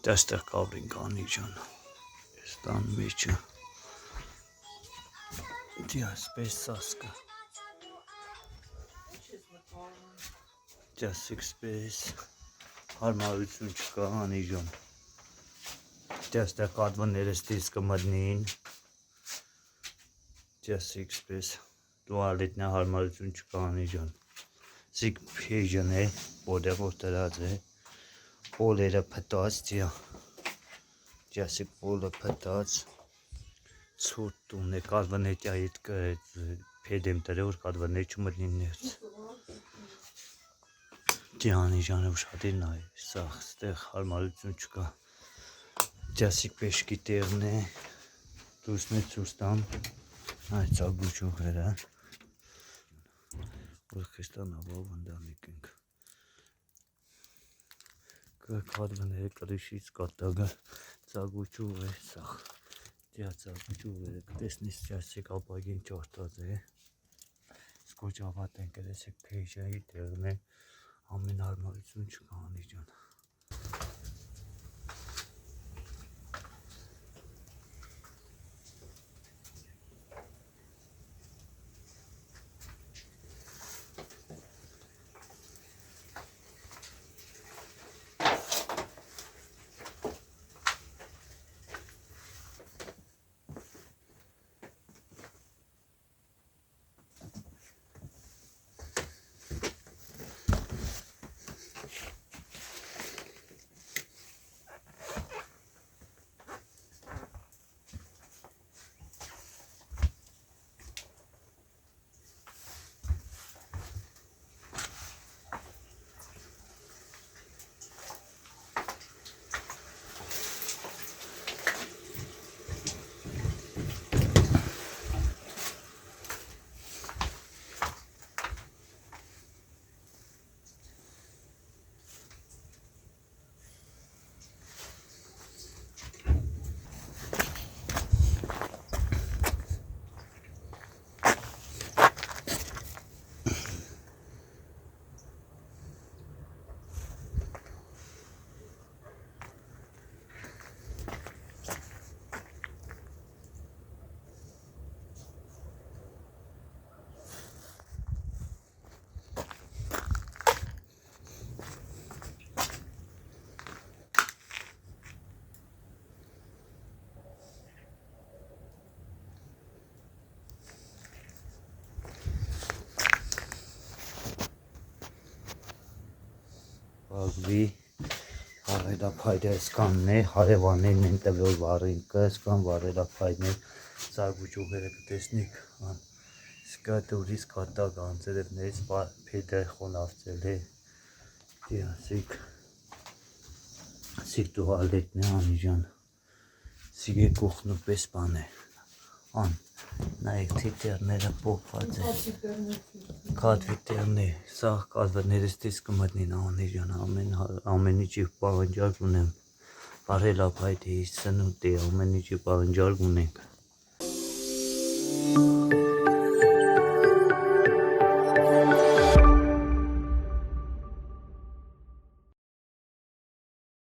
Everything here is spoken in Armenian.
Դստեղ կաբրին կանի ջան, ես տան մեջը, դիաս պես սասկը, դասիքս պես, հարմարություն չկա անի ջան, դստեղ կատվներս դիս կմտնին, դասիքս պես, տուալետնա հարմարություն չկա անի ջան, սիք փեժն է, բորդեղով տրած է, Պոլերը փտած դիա, դասիկ պոլը փտած, ցուրտ տուն է, կատվնետյա իտ փեդեմ տրե, որ կատվներ չմտնին ներց, դիանի ջանը ուշադիր նայ, սաղ ստեղ հարմարություն չկա, դասիկ պեշկի տեղն է, դուսն է ցուրստան, այ ծագուճուղերը, որ խեստան ավավ ընդանիք ենք, կատվները կրիշից կատագը ծագուճուղ է, սաղ, դիա ծագուճուղերը կտեսնից դասիկ ապագին ճորտած է, սկոչ ավատ են կրեսեք պեժայի տեղն է, ամեն հարմարություն չկա անի ջան, Բագվի, հարելապայրը սկանն է, հարևաններն են տվյալ վարինկը, սկան վարելապայրներ, ծագուճուղերը կտեսնիք, սկա դուրիս կատակ անձերևներից պեդը խոնավցել է, դիասիկ, սիկ տուալետն է անի ջան, սիկ է կուխնու պես բան է, ան, նայեք թիտերները պոպված է, կատվի տեղն է, սաղ կատվներս դիս կմտնին անի ջան, ամեն իջի պաղնջարկ ունեմ, բարելապայր է, սնուտ է, ամեն իջի պաղնջարկ ունենք,